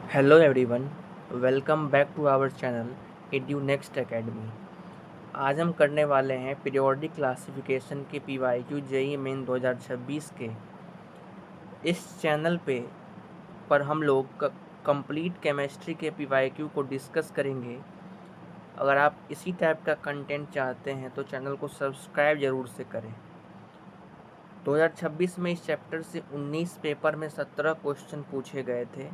Hello everyone, welcome back to our channel EduNext Academy। आज हम करने वाले हैं पीरियोडिक क्लासिफिकेशन के PYQ जेईई मेन 2026 के। इस चैनल पर हम लोग कंप्लीट केमिस्ट्री के PYQ को डिस्कस करेंगे। अगर आप इसी टाइप का कंटेंट चाहते हैं तो चैनल को सब्सक्राइब ज़रूर से करें। 2026 में इस चैप्टर से 19 पेपर में 17 क्वेश्चन पूछे गए थे,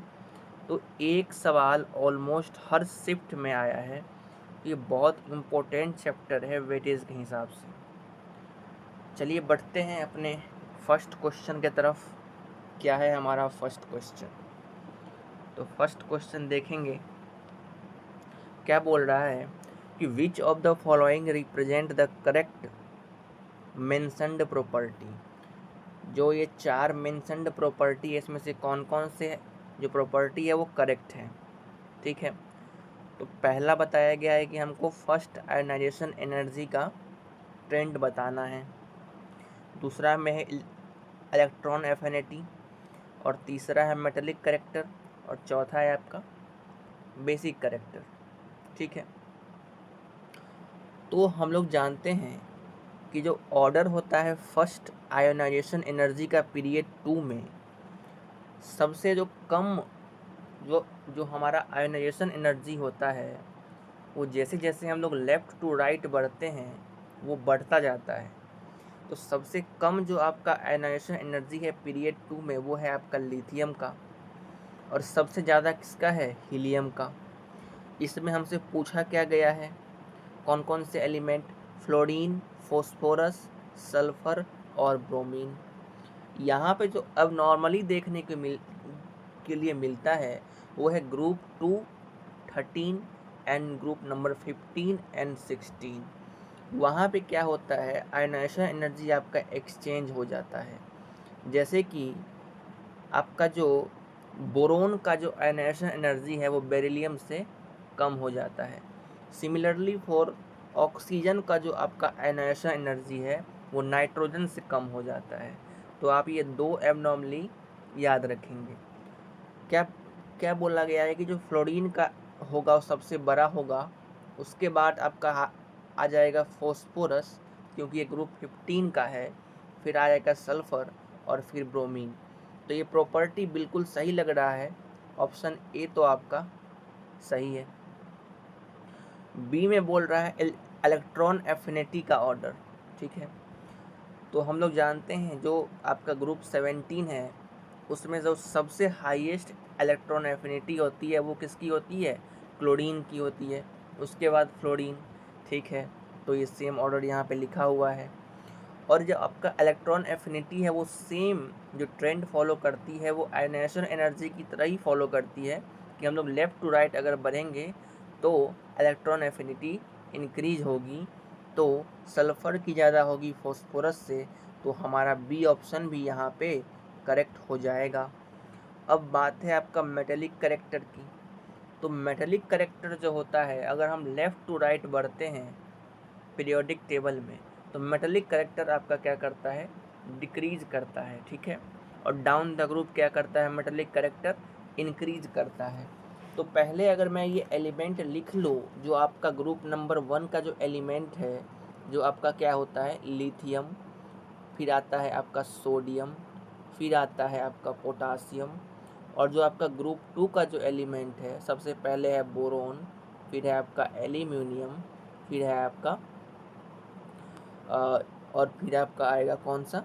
तो एक सवाल ऑलमोस्ट हर शिफ्ट में आया है। ये बहुत इम्पोर्टेंट चैप्टर है वेटेज के हिसाब से। चलिए बढ़ते हैं अपने फर्स्ट क्वेश्चन के तरफ। क्या है हमारा फर्स्ट क्वेश्चन? तो फर्स्ट क्वेश्चन देखेंगे क्या बोल रहा है कि which of the following represent the correct mentioned property. जो ये 4 मेंशन्ड प्रॉपर्टी है, इसमें से कौन कौन से जो प्रॉपर्टी है वो करेक्ट है। ठीक है, तो पहला बताया गया है कि हमको फर्स्ट आयोनाइजेशन एनर्जी का ट्रेंड बताना है। दूसरा में है इलेक्ट्रॉन एफिनिटी, और तीसरा है मेटेलिक करेक्टर, और चौथा है आपका बेसिक करेक्टर। ठीक है, तो हम लोग जानते हैं कि जो ऑर्डर होता है फर्स्ट आयोनाइजेशन एनर्जी का पीरियड 2 में, सबसे जो कम जो जो हमारा आयोनाइजेशन एनर्जी होता है वो जैसे जैसे हम लोग लेफ़्ट टू राइट बढ़ते हैं वो बढ़ता जाता है। तो सबसे कम जो आपका आयोनाइजेशन एनर्जी है पीरियड 2 में वो है आपका लिथियम का, और सबसे ज़्यादा किसका है? हीलियम का। इसमें हमसे पूछा क्या गया है? कौन कौन से एलिमेंट? फ्लोरीन, फॉस्फोरस, सल्फर और ब्रोमीन। यहाँ पे जो अब नॉर्मली देखने के लिए मिलता है वो है group 2, 13 and group number 15 and 16। वहाँ पे क्या होता है, आयोनाइजेशन एनर्जी आपका एक्सचेंज हो जाता है। जैसे कि आपका जो बोरोन का जो आयोनाइजेशन एनर्जी है वो बेरिलियम से कम हो जाता है। सिमिलरली फॉर ऑक्सीजन का जो आपका आयोनाइजेशन एनर्जी है वो नाइट्रोजन से कम हो जाता है। तो आप ये 2 एबनॉर्मली याद रखेंगे। क्या क्या बोला गया है कि जो फ्लोरीन का होगा वो सबसे बड़ा होगा, उसके बाद आपका आ जाएगा फॉस्फोरस, क्योंकि ये ग्रुप 15 का है, फिर आ जाएगा सल्फर और फिर ब्रोमीन। तो ये प्रॉपर्टी बिल्कुल सही लग रहा है, ऑप्शन ए तो आपका सही है। बी में बोल रहा है इलेक्ट्रॉन एफिनिटी का ऑर्डर। ठीक है, तो हम लोग जानते हैं जो आपका ग्रुप 17 है उसमें जो सबसे हाईएस्ट इलेक्ट्रॉन एफिनिटी होती है वो किसकी होती है? क्लोरीन की होती है, उसके बाद फ्लोरीन। ठीक है, तो ये सेम ऑर्डर यहाँ पे लिखा हुआ है। और जो आपका इलेक्ट्रॉन एफिनिटी है वो सेम जो ट्रेंड फॉलो करती है वो आयोनाइजेशन एनर्जी की तरह ही फॉलो करती है कि हम लोग लेफ़्ट टू राइट अगर बढ़ेंगे तो इलेक्ट्रॉन एफिनिटी इंक्रीज होगी, तो सल्फ़र की ज़्यादा होगी फॉस्फोरस से। तो हमारा बी ऑप्शन भी यहाँ पे करेक्ट हो जाएगा। अब बात है आपका मेटेलिक करेक्टर की। तो मेटेलिक करेक्टर जो होता है, अगर हम लेफ़्ट टू राइट बढ़ते हैं पीरियोडिक टेबल में, तो मेटेलिक करेक्टर आपका क्या करता है? डिक्रीज करता है। ठीक है, और डाउन द ग्रुप क्या करता है? मेटेलिक करेक्टर इंक्रीज करता है। तो पहले अगर मैं ये एलिमेंट लिख लूँ, जो आपका ग्रुप नंबर 1 का जो एलिमेंट है जो आपका क्या होता है? लिथियम, फिर आता है आपका सोडियम, फिर आता है आपका पोटासियम, और जो आपका ग्रुप 2 का जो एलिमेंट है सबसे पहले है बोरोन, फिर है आपका एल्यूमिनियम, फिर है आपका और फिर आपका आएगा कौन सा?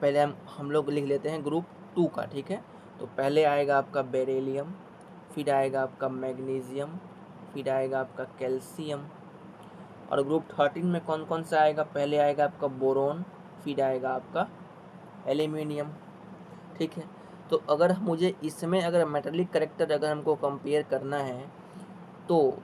पहले हम लोग लिख लेते हैं ग्रुप 2 का। ठीक है, तो पहले आएगा आपका बेरिलियम, फिर आएगा आपका मैग्नीशियम, फिर आएगा आपका कैल्शियम। और ग्रुप 13 में कौन कौन सा आएगा? पहले आएगा आपका बोरोन, फिर आएगा आपका एल्यूमिनियम। ठीक है, तो अगर मुझे इसमें अगर मेटेलिक करेक्टर अगर हमको कंपेयर करना है, तो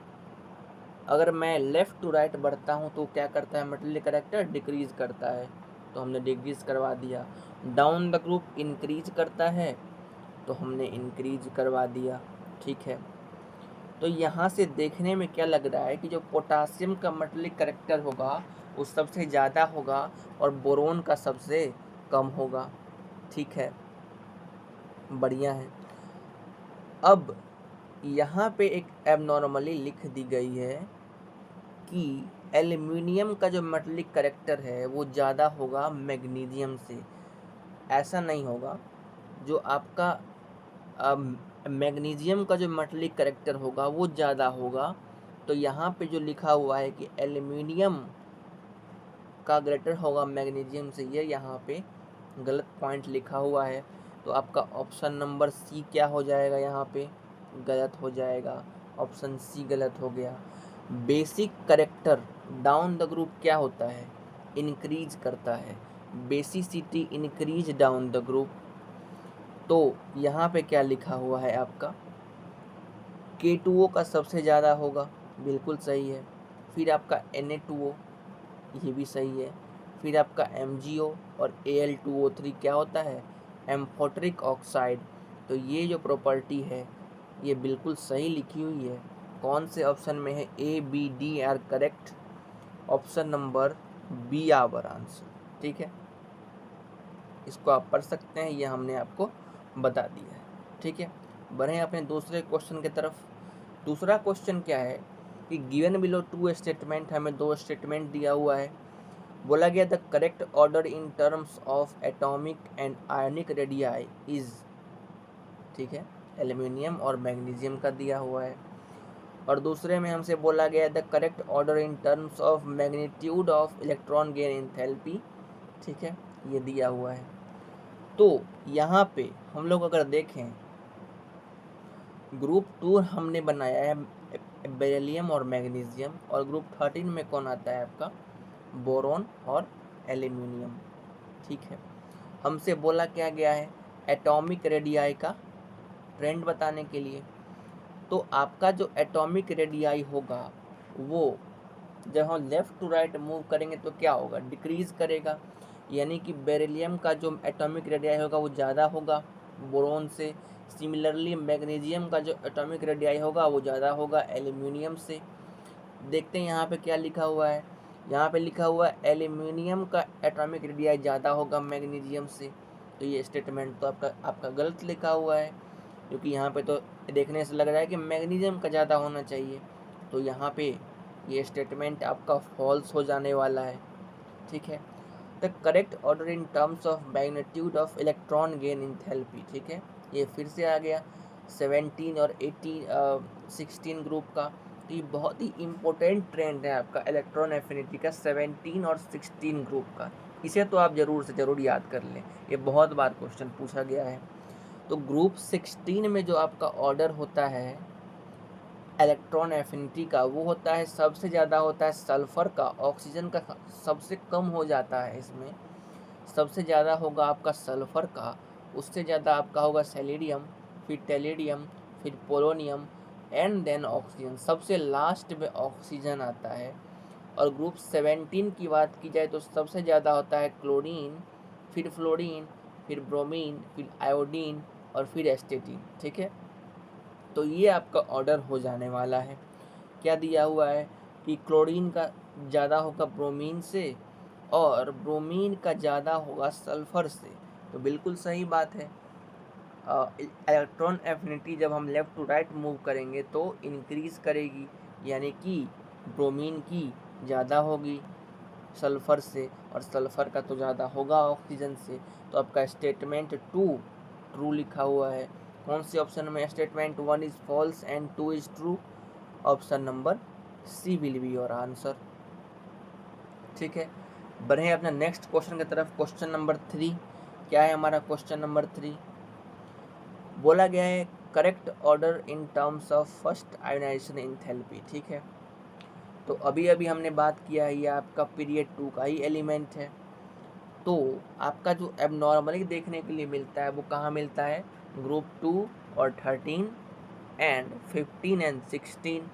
अगर मैं लेफ़्ट टू राइट बढ़ता हूँ तो क्या करता है? मेटेलिक करेक्टर डिक्रीज़ करता है, तो हमने डिक्रीज़ करवा दिया। डाउन द ग्रुप इंक्रीज करता है, तो हमने इंक्रीज करवा दिया। ठीक है, तो यहाँ से देखने में क्या लग रहा है कि जो पोटासियम का मेटेलिक करेक्टर होगा वो सबसे ज़्यादा होगा और बोरोन का सबसे कम होगा। ठीक है, बढ़िया है। अब यहाँ पे एक एबनॉर्मली लिख दी गई है कि एल्युमिनियम का जो मेटेलिक कैरेक्टर है वो ज़्यादा होगा मैग्नीशियम से। ऐसा नहीं होगा। जो आपका मैग्नीशियम का जो मेटेलिक कैरेक्टर होगा वो ज़्यादा होगा। तो यहाँ पे जो लिखा हुआ है कि एल्युमिनियम का ग्रेटर होगा मैग्नीशियम से, ये यहाँ पे गलत पॉइंट लिखा हुआ है। तो आपका ऑप्शन नंबर सी क्या हो जाएगा, यहाँ पे गलत हो जाएगा। ऑप्शन सी गलत हो गया। Basic character down the group क्या होता है, इंक्रीज करता है। Basicity increase down the group. तो यहाँ पे क्या लिखा हुआ है आपका, K2O का सबसे ज़्यादा होगा, बिल्कुल सही है। फिर आपका Na2O, ये भी सही है। फिर आपका MgO और Al2O3 क्या होता है, एम्फोटरिक ऑक्साइड। तो ये जो प्रॉपर्टी है ये बिल्कुल सही लिखी हुई है। कौन से ऑप्शन में है, A, B, D are correct. Option number B our answer. ठीक है, इसको आप पढ़ सकते हैं, ये हमने आपको बता दिया है। ठीक है, बढ़ें अपने दूसरे क्वेश्चन की तरफ। दूसरा क्वेश्चन क्या है कि गिवन बिलो टू स्टेटमेंट, हमें दो स्टेटमेंट दिया हुआ है। बोला गया the correct order in terms of atomic and ionic radii is. ठीक है, एल्यूमिनियम और मैग्नीशियम का दिया हुआ है। और दूसरे में हमसे बोला गया the correct order in terms of magnitude of electron gain enthalpy. ठीक है, ये दिया हुआ है। तो यहाँ पे हम लोग अगर देखें, ग्रुप 2 हमने बनाया है बेरिलियम और मैग्नीशियम, और ग्रुप 13 में कौन आता है आपका, बोरॉन और एल्यूमिनियम। ठीक है, हमसे बोला क्या गया है, एटॉमिक रेडियाई का ट्रेंड बताने के लिए। तो आपका जो एटॉमिक रेडियाई होगा वो जब हम लेफ़्ट टू राइट मूव करेंगे तो क्या होगा, डिक्रीज़ करेगा। यानी कि बेरिलियम का जो एटॉमिक रेडियाई होगा वो ज़्यादा होगा बोरोन से। सिमिलरली मैग्नीशियम का जो एटॉमिक रेडियाई होगा वो ज़्यादा होगा एल्यूमिनियम से। देखते हैं यहाँ पे क्या लिखा हुआ है। यहाँ पे लिखा हुआ है एल्यूमिनियम का एटॉमिक रेडियाई ज़्यादा होगा मैग्नीशियम से। तो ये स्टेटमेंट तो आपका गलत लिखा हुआ है, क्योंकि यहाँ पे तो देखने से लग रहा है कि मैग्नीशियम का ज़्यादा होना चाहिए। तो यहाँ पे ये स्टेटमेंट आपका फॉल्स हो जाने वाला है। ठीक है, the correct order in terms of magnitude of electron gain enthalpy. ठीक है, ये फिर से आ गया 17 और 16 ग्रुप का। तो ये बहुत ही इम्पोर्टेंट ट्रेंड है आपका इलेक्ट्रॉन एफिनिटी का, 17 और 16 ग्रुप का। इसे तो आप ज़रूर से ज़रूर याद कर लें, ये बहुत बार क्वेश्चन पूछा गया है। तो ग्रुप 16 में जो आपका ऑर्डर होता है इलेक्ट्रॉन एफिनिटी का, वो होता है सबसे ज़्यादा होता है सल्फ़र का, ऑक्सीजन का सबसे कम हो जाता है इसमें। सबसे ज़्यादा होगा आपका सल्फ़र का, उससे ज़्यादा आपका होगा सेलेनियम, फिर टेलेडियम, फिर पोलोनियम एंड देन ऑक्सीजन। सबसे लास्ट में ऑक्सीजन आता है। और ग्रुप 17 की बात की जाए तो सबसे ज़्यादा होता है क्लोरीन, फिर फ्लोरीन, फिर ब्रोमीन, फिर आयोडीन और फिर एस्टेटिन। ठीक है, तो ये आपका ऑर्डर हो जाने वाला है। क्या दिया हुआ है कि क्लोरीन का ज़्यादा होगा ब्रोमीन से, और ब्रोमीन का ज़्यादा होगा सल्फ़र से। तो बिल्कुल सही बात है। इलेक्ट्रॉन एफिनिटी जब हम लेफ़्ट टू राइट मूव करेंगे तो इंक्रीज़ करेगी, यानी कि ब्रोमीन की ज़्यादा होगी सल्फ़र से, और सल्फ़र का तो ज़्यादा होगा ऑक्सीजन से। तो आपका स्टेटमेंट 2 ट्रू लिखा हुआ है। कौन से ऑप्शन में, statement 1 is false and 2 is true. Option number C will be your answer. ठीक है, बढ़ें अपना नेक्स्ट क्वेश्चन की तरफ। क्वेश्चन नंबर 3 क्या है हमारा, क्वेश्चन नंबर 3 बोला गया है correct order in terms of first ionization enthalpy. ठीक है, तो अभी अभी हमने बात किया है, ये आपका पीरियड 2 का ही एलिमेंट है। तो आपका जो एबनॉर्मली देखने के लिए मिलता है वो कहाँ मिलता है, ग्रुप 2 और 13 एंड 15 एंड 16।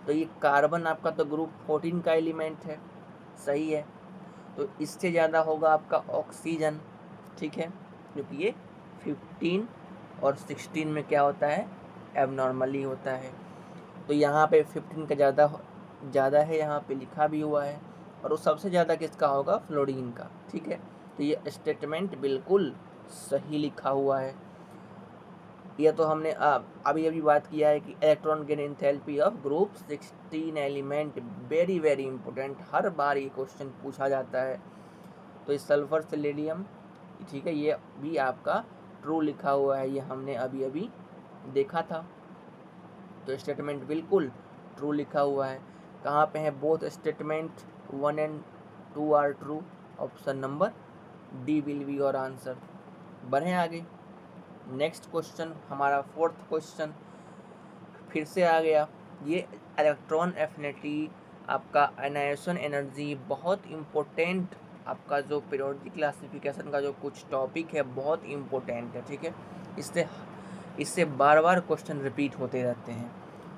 तो ये कार्बन आपका तो ग्रुप 14 का एलिमेंट है, सही है। तो इससे ज़्यादा होगा आपका ऑक्सीजन। ठीक है, क्योंकि ये 15 और 16 में क्या होता है, एबनॉर्मली होता है। तो यहाँ पे 15 का ज़्यादा है, यहाँ पे लिखा भी हुआ है। और वो सबसे ज़्यादा किसका होगा, फ्लोरीन का। ठीक है, तो ये स्टेटमेंट बिल्कुल सही लिखा हुआ है। ये तो हमने अभी अभी बात किया है कि electron gain enthalpy of group 16 element, very very important, हर बार ये क्वेश्चन पूछा जाता है। तो इस सल्फर सेलेनियम, ठीक है, ये भी आपका ट्रू लिखा हुआ है, ये हमने अभी अभी देखा था। तो स्टेटमेंट बिल्कुल ट्रू लिखा हुआ है। कहाँ पे है? Both statement 1 and 2 are true. Option number D will be your answer. बढ़ें आगे। नेक्स्ट क्वेश्चन हमारा फोर्थ क्वेश्चन फिर से आ गया। ये इलेक्ट्रॉन एफिनिटी, आपका आयनाइजेशन एनर्जी, बहुत इम्पोर्टेंट आपका जो पीरियोडिक क्लासिफिकेशन का जो कुछ टॉपिक है बहुत इम्पोर्टेंट है, ठीक है। इससे बार बार क्वेश्चन रिपीट होते रहते हैं।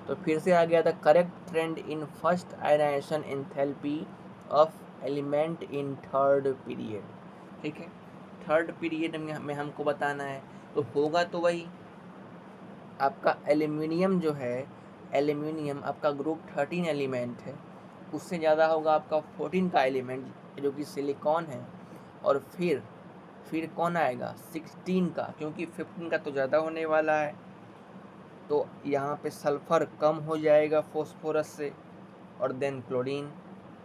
तो फिर से आ गया था correct trend in first ionization enthalpy of element in third period, ठीक है। थर्ड पीरियड में हमको बताना है, तो होगा तो वही आपका एल्यूमिनियम जो है, एल्यूमिनियम आपका ग्रुप 13 एलिमेंट है, उससे ज़्यादा होगा आपका 14 का एलिमेंट जो कि सिलिकॉन है, और फिर कौन आएगा 16 का, क्योंकि 15 का तो ज़्यादा होने वाला है। तो यहाँ पे सल्फ़र कम हो जाएगा फॉस्फोरस से, और देन क्लोरीन।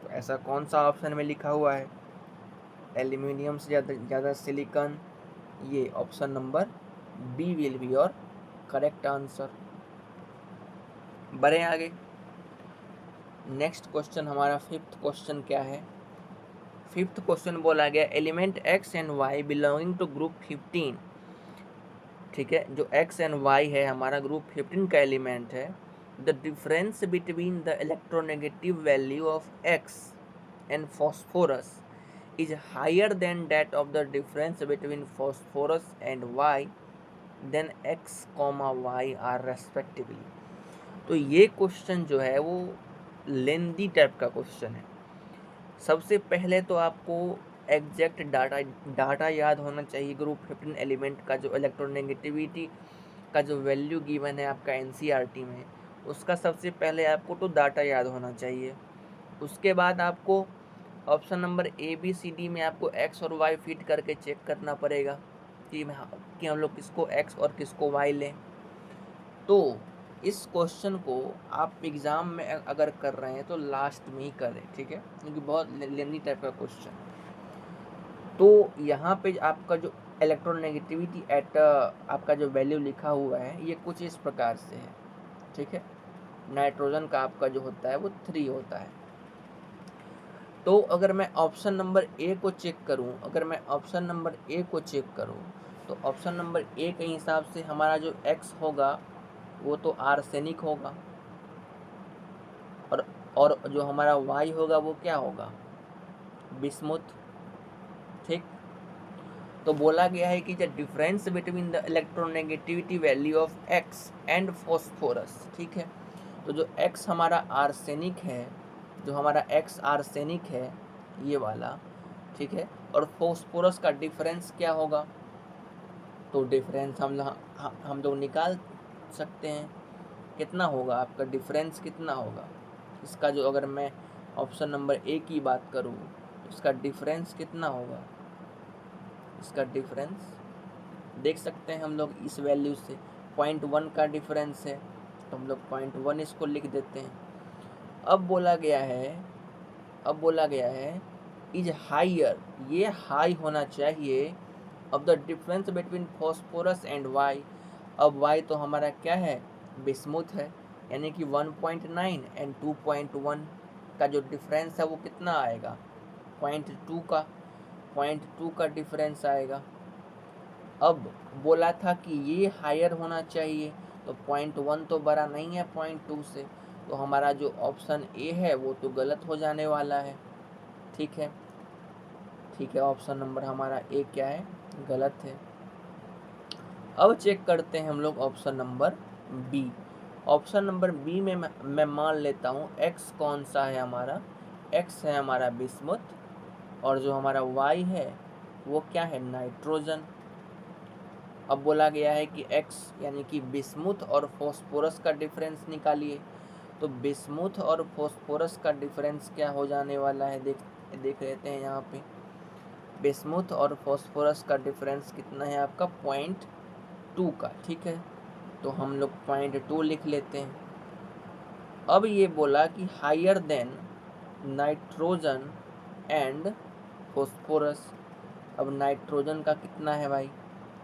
तो ऐसा कौन सा ऑप्शन में लिखा हुआ है? एल्यूमिनियम से ज़्यादा सिलिकॉन, ये option number B will be your correct answer. बढ़े आगे। नेक्स्ट क्वेश्चन हमारा फिफ्थ क्वेश्चन क्या है? फिफ्थ क्वेश्चन बोला गया element X and Y belonging to group 15, ठीक है, जो एक्स एंड वाई है हमारा ग्रुप 15 का एलिमेंट है। The difference between the electronegative value of X and phosphorus is higher than that of the difference between phosphorus and Y then X comma Y are respectively. तो ये question जो है वो लेंदी type का question है। सबसे पहले तो आपको एग्जैक्ट डाटा याद होना चाहिए ग्रुप 15 एलिमेंट का, जो इलेक्ट्रोनेगेटिविटी का जो वैल्यू गिवन है आपका एनसीईआरटी में, उसका सबसे पहले आपको तो डाटा याद होना चाहिए। उसके बाद आपको option number A B C D में आपको एक्स और वाई फिट करके चेक करना पड़ेगा कि हम लोग किसको एक्स और किसको वाई लें। तो इस क्वेश्चन को आप एग्ज़ाम में अगर कर रहे हैं तो लास्ट में ही करें, ठीक है, क्योंकि बहुत लेंदी टाइप का क्वेश्चन। तो यहाँ पे आपका जो इलेक्ट्रोनेगेटिविटी एट आपका जो वैल्यू लिखा हुआ है ये कुछ इस प्रकार से है, ठीक है। नाइट्रोजन का आपका जो होता है वो 3 होता है। तो अगर मैं ऑप्शन नंबर ए को चेक करूँ, तो ऑप्शन नंबर ए के हिसाब से हमारा जो एक्स होगा वो तो आर्सेनिक होगा, और जो हमारा वाई होगा वो क्या होगा? बिस्मुथ, ठीक। तो बोला गया है कि the difference between the electronegativity value of X and phosphorus, ठीक है। तो जो एक्स हमारा आर्सेनिक है, ये वाला, ठीक है, और फॉस्फोरस का डिफरेंस क्या होगा? तो डिफरेंस हम लोग निकाल सकते हैं। कितना होगा आपका डिफरेंस, कितना होगा इसका? जो अगर मैं ऑप्शन नंबर ए की बात करूँ तो इसका डिफरेंस कितना होगा? इसका डिफरेंस देख सकते हैं हम लोग इस वैल्यू से 0.1 का डिफरेंस है, तो हम लोग 0.1 इसको लिख देते हैं। अब बोला गया है इज हाइयर, ये हाई होना चाहिए अब the difference between phosphorus and Y. अब वाई तो हमारा क्या है? बिस्मुथ है, यानी कि 1.9 एंड 2.1 का जो डिफरेंस है वो कितना आएगा? 0.2 का डिफरेंस आएगा। अब बोला था कि ये हायर होना चाहिए, तो 0.1 तो बड़ा नहीं है 0.2 से, तो हमारा जो ऑप्शन ए है वो तो गलत हो जाने वाला है, ठीक है। ऑप्शन नंबर हमारा ए क्या है? गलत है। अब चेक करते हैं हम लोग option number B. Option number B में मैं मान लेता हूँ एक्स कौन सा है हमारा? एक्स है हमारा बिस्मुथ, और जो हमारा वाई है वो क्या है? नाइट्रोजन। अब बोला गया है कि एक्स यानी कि बिस्मुथ और फॉस्फोरस का डिफरेंस निकालिए। तो बिस्मुथ और फॉस्फोरस का डिफरेंस क्या हो जाने वाला है? देख लेते हैं यहाँ पे। बिस्मुथ और फॉस्फोरस का डिफरेंस कितना है आपका? 0.2 का, ठीक है। तो हम लोग 0.2 लिख लेते हैं। अब ये बोला कि higher than nitrogen and phosphorus. अब नाइट्रोजन का कितना है भाई,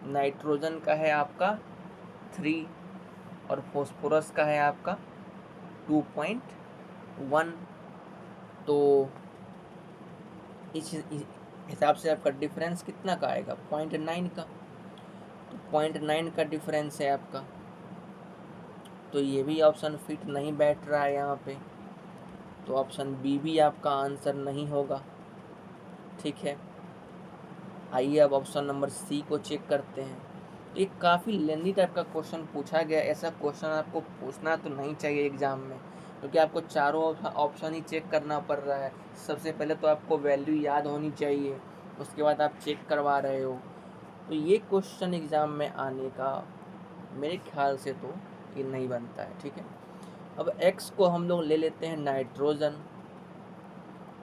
नाइट्रोजन का है आपका 3 और फॉस्फोरस का है आपका 2.1। तो इस हिसाब से आपका डिफरेंस कितना का आएगा, 0.9 का। तो 0.9 का डिफरेंस है आपका, तो ये भी ऑप्शन फिट नहीं बैठ रहा है यहाँ पे, तो ऑप्शन बी भी आपका आंसर नहीं होगा। ठीक है, आइए अब ऑप्शन नंबर सी को चेक करते हैं। तो एक काफ़ी लेंदी टाइप का क्वेश्चन पूछा गया। ऐसा क्वेश्चन आपको पूछना तो नहीं चाहिए एग्जाम में, क्योंकि आपको चारों ऑप्शन ही चेक करना पड़ रहा है। सबसे पहले तो आपको वैल्यू याद होनी चाहिए, उसके बाद आप चेक करवा रहे हो। तो ये क्वेश्चन एग्ज़ाम में आने का मेरे ख्याल से तो ये नहीं बनता है। ठीक है, अब एक्स को हम लोग ले लेते हैं नाइट्रोजन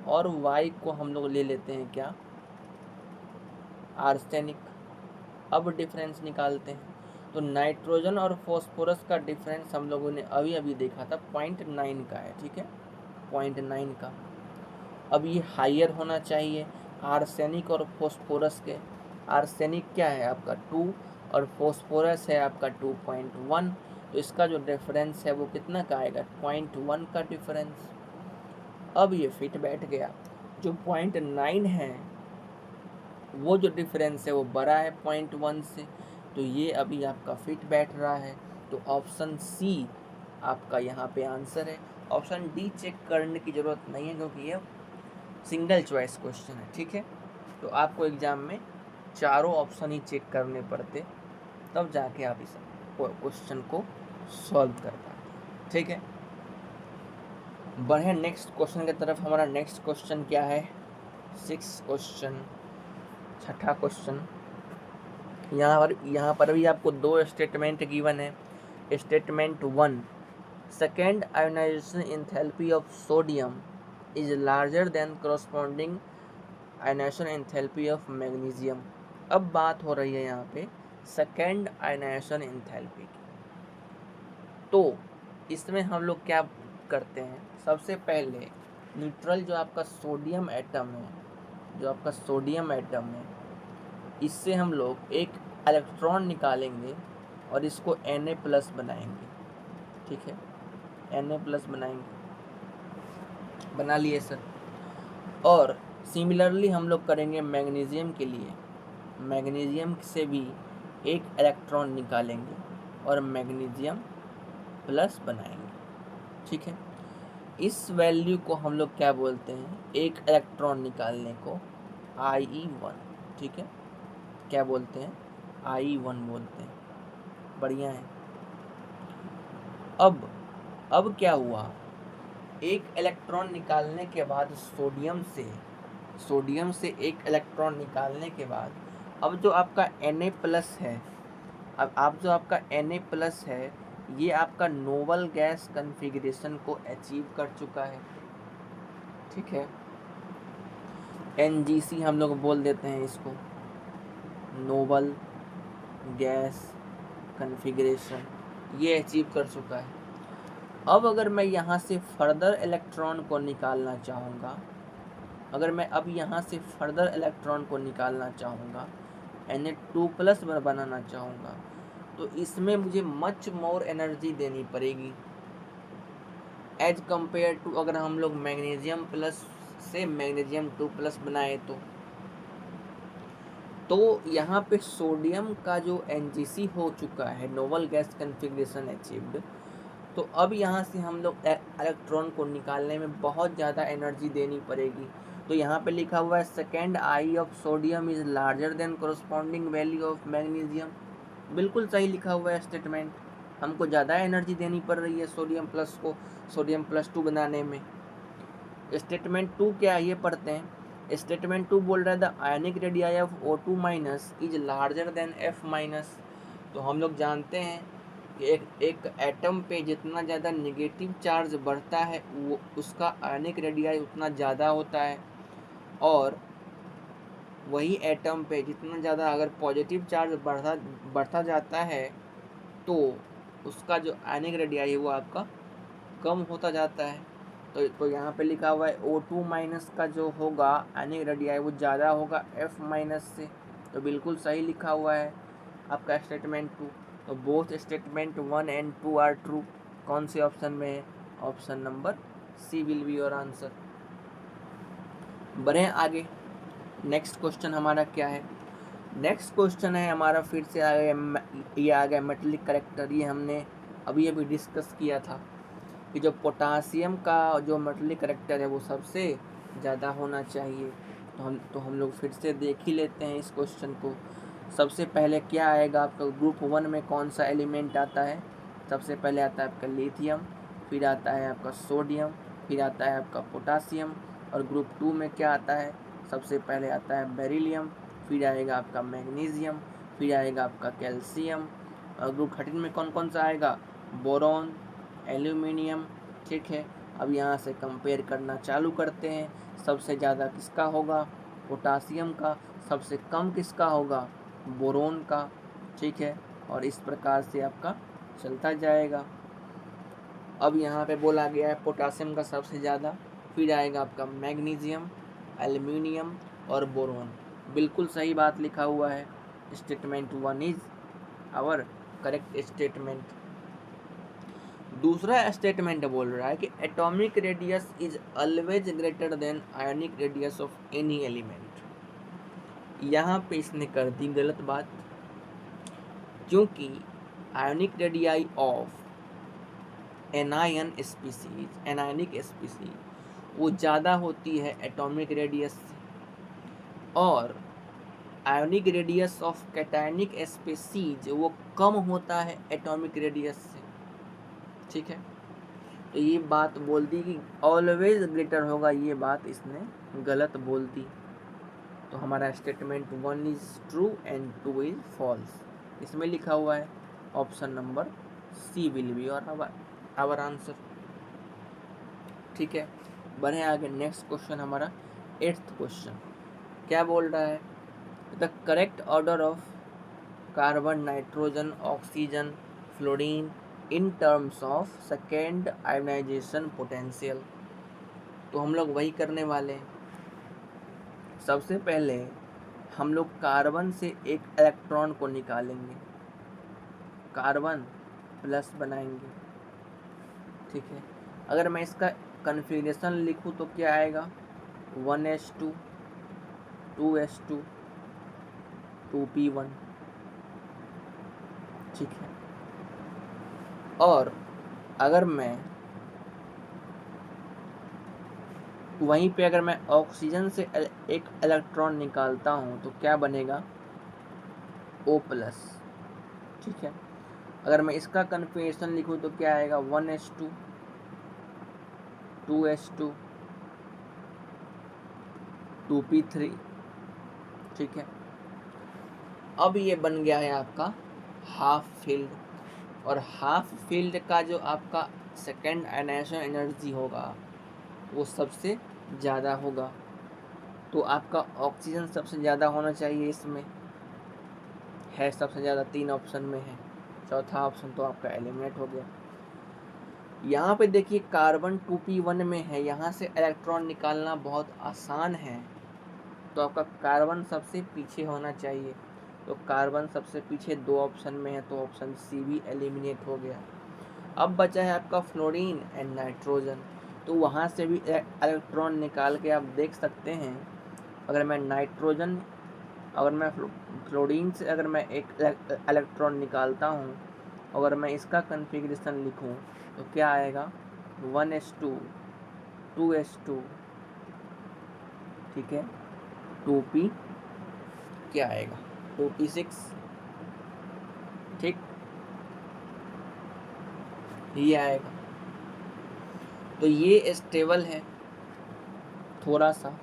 और वाई को हम लोग ले लेते हैं क्या, आर्सेनिक। अब डिफरेंस निकालते हैं। तो नाइट्रोजन और फॉस्फोरस का डिफरेंस हम लोगों ने अभी अभी देखा था 0.9 का है। ठीक है, 0.9 का। अब ये हायर होना चाहिए आर्सेनिक और फॉस्फोरस के। आर्सेनिक क्या है आपका 2 और फॉस्फोरस है आपका 2.1। तो इसका जो डिफरेंस है वो कितना का आएगा, 0.1 का डिफरेंस। अब ये फिट बैठ गया। जो 0.9 है वो जो डिफरेंस है वो बड़ा है 0.1 से, तो ये अभी आपका फिट बैठ रहा है। तो ऑप्शन सी आपका यहाँ पे आंसर है। ऑप्शन डी चेक करने की ज़रूरत नहीं है, क्योंकि ये सिंगल चॉइस क्वेश्चन है। ठीक है, तो आपको एग्ज़ाम में चारों ऑप्शन ही चेक करने पड़ते, तब जाके आप इस क्वेश्चन को सॉल्व कर पाते। ठीक है, बढ़े नेक्स्ट क्वेश्चन की तरफ। हमारा नेक्स्ट क्वेश्चन क्या है, 6 क्वेश्चन, छठा क्वेश्चन। यहाँ पर भी आपको 2 स्टेटमेंट गिवन है। Statement 1, second ionization enthalpy of sodium is larger than corresponding ionisation enthalpy of magnesium. अब बात हो रही है यहाँ पे सेकेंड आयोनाइजेशन एंथैल्पी की। तो इसमें हम लोग क्या करते हैं, सबसे पहले न्यूट्रल जो आपका सोडियम एटम है, जो आपका सोडियम एटम है, इससे हम लोग एक इलेक्ट्रॉन निकालेंगे और इसको Na+ बनाएंगे। ठीक है, Na+ बनाएंगे, बना लिए सर। और सिमिलरली हम लोग करेंगे मैग्नीशियम के लिए, मैग्नीशियम से भी एक इलेक्ट्रॉन निकालेंगे और मैग्नीशियम+ बनाएंगे। ठीक है, इस वैल्यू को हम लोग क्या बोलते हैं, एक इलेक्ट्रॉन निकालने को IE1। ठीक है, क्या बोलते हैं, IE1 बोलते हैं। बढ़िया है। अब क्या हुआ, एक इलेक्ट्रॉन निकालने के बाद सोडियम से एक इलेक्ट्रॉन निकालने के बाद अब जो आपका Na+ है, अब आप जो आपका Na+ है, ये आपका नोबल गैस कन्फिग्रेशन को अचीव कर चुका है। ठीक है, NGC हम लोग बोल देते हैं इसको, नोबल गैस कन्फिग्रेशन, ये अचीव कर चुका है। अब अगर मैं यहाँ से फर्दर इलेक्ट्रॉन को निकालना चाहूँगा, अगर मैं अब यहाँ से फर्दर इलेक्ट्रॉन को निकालना चाहूँगा, Na2+ बनाना चाहूँगा, तो इसमें मुझे मच मोर एनर्जी देनी पड़ेगी एज कंपेयर टू अगर हम लोग मैग्नीशियम+ से मैग्नीशियम2+ बनाए तो यहाँ पे सोडियम का जो NGC हो चुका है, नोबल गैस कन्फिग्रेशन अचीव्ड, तो अब यहाँ से हम लोग इलेक्ट्रॉन को निकालने में बहुत ज़्यादा एनर्जी देनी पड़ेगी। तो यहाँ पे लिखा हुआ है second I of sodium is larger than corresponding value of magnesium. बिल्कुल सही लिखा हुआ है स्टेटमेंट, हमको ज़्यादा एनर्जी देनी पड़ रही है सोडियम+2 बनाने में। स्टेटमेंट 2 क्या है ये पढ़ते हैं। स्टेटमेंट 2 बोल रहा है the ionic radii of O2- is larger than F-। तो हम लोग जानते हैं कि एक एटम पे जितना ज़्यादा नेगेटिव चार्ज बढ़ता है वो उसका आयनिक रेडियाई उतना ज़्यादा होता है, और वही एटम पे जितना ज़्यादा अगर पॉजिटिव चार्ज बढ़ता जाता है तो उसका जो आयनिक रेडियाई है वो आपका कम होता जाता है। तो यहाँ पे लिखा हुआ है O2 माइनस का जो होगा आयनिक रेडियाई वो ज़्यादा होगा F माइनस से। तो बिल्कुल सही लिखा हुआ है आपका स्टेटमेंट 2। तो both statement 1 and 2 are true. कौन से ऑप्शन में है? Option number C will be your answer. बढ़े आगे, नेक्स्ट क्वेश्चन हमारा क्या है? नेक्स्ट क्वेश्चन है हमारा फिर से ये आ गया मेटेलिक करेक्टर। ये हमने अभी डिस्कस किया था कि जो पोटासियम का जो मेटेलिक करेक्टर है वो सबसे ज़्यादा होना चाहिए। तो हम लोग फिर से देख ही लेते हैं इस क्वेश्चन को। सबसे पहले क्या आएगा आपका ग्रुप 1 में कौन सा एलिमेंट आता है? सबसे पहले आता है आपका लिथियम, फिर आता है आपका सोडियम, फिर आता है आपका पोटासियम। और ग्रुप 2 में क्या आता है? सबसे पहले आता है बेरिलियम, फिर आएगा आपका मैग्नीशियम, फिर आएगा आपका कैल्शियम। और ग्रुप 13 में कौन कौन सा आएगा? Boron, aluminium. ठीक है, अब यहाँ से कंपेयर करना चालू करते हैं। सबसे ज़्यादा किसका होगा? पोटासियम का। सबसे कम किसका होगा? बोरोन का। ठीक है, और इस प्रकार से आपका चलता जाएगा। अब यहाँ पे बोला गया है पोटासियम का सबसे ज़्यादा, फिर आएगा आपका मैग्नीशियम, एल्यूमिनियम और बोरोन। बिल्कुल सही बात लिखा हुआ है। Statement 1 is our correct statement. दूसरा स्टेटमेंट बोल रहा है कि atomic radius is always greater than ionic radius of any element. यहाँ पे इसने कर दी गलत बात, क्योंकि ionic radii of anionic species वो ज़्यादा होती है एटॉमिक रेडियस से, और ionic radius of cationic species वो कम होता है एटॉमिक रेडियस से। ठीक है, तो ये बात बोल दी कि ऑलवेज ग्रेटर होगा, ये बात इसने गलत बोल दी। तो हमारा statement 1 is true and 2 is false. इसमें लिखा हुआ है option number C will be और आवर आंसर। ठीक है, बढ़े आगे। नेक्स्ट क्वेश्चन हमारा 8th क्वेश्चन क्या बोल रहा है? The correct order of carbon, nitrogen, oxygen, fluorine in terms of second ionization potential. तो हम लोग वही करने वाले हैं। सबसे पहले हम लोग कार्बन से एक इलेक्ट्रॉन को निकालेंगे, कार्बन प्लस बनाएंगे। ठीक है, अगर मैं इसका कन्फिग्रेशन लिखूँ तो क्या आएगा? 1s2, 2s2, 2p1। ठीक है, और अगर मैं वहीं पे अगर मैं ऑक्सीजन से एक इलेक्ट्रॉन निकालता हूँ तो क्या बनेगा? O plus. ठीक है, अगर मैं इसका कन्फिग्रेशन लिखूँ तो क्या आएगा? 1s2, 2s2, 2p3। ठीक है, अब ये बन गया है आपका हाफ फील्ड, और हाफ फील्ड का जो आपका सेकेंड आयनाइजेशन एनर्जी होगा वो सबसे ज़्यादा होगा। तो आपका ऑक्सीजन सबसे ज़्यादा होना चाहिए, इसमें है सबसे ज़्यादा, 3 ऑप्शन में है। चौथा ऑप्शन तो आपका एलिमिनेट हो गया। यहाँ पे देखिए कार्बन 2p1 में है, यहाँ से इलेक्ट्रॉन निकालना बहुत आसान है, तो आपका कार्बन सबसे पीछे होना चाहिए। तो कार्बन सबसे पीछे 2 ऑप्शन में है, तो ऑप्शन सी भी एलिमिनेट हो गया। अब बचा है आपका फ्लोरीन एंड नाइट्रोजन, तो वहाँ से भी इलेक्ट्रॉन निकाल के आप देख सकते हैं। अगर मैं फ्लोरीन से अगर मैं एक इलेक्ट्रॉन निकालता हूँ, अगर मैं इसका कन्फिग्रेशन लिखूँ तो क्या आएगा? 1s2, 2s2, ठीक है, 2p क्या आएगा? 2p6। ठीक, ये आएगा। तो ये स्टेबल है थोड़ा सा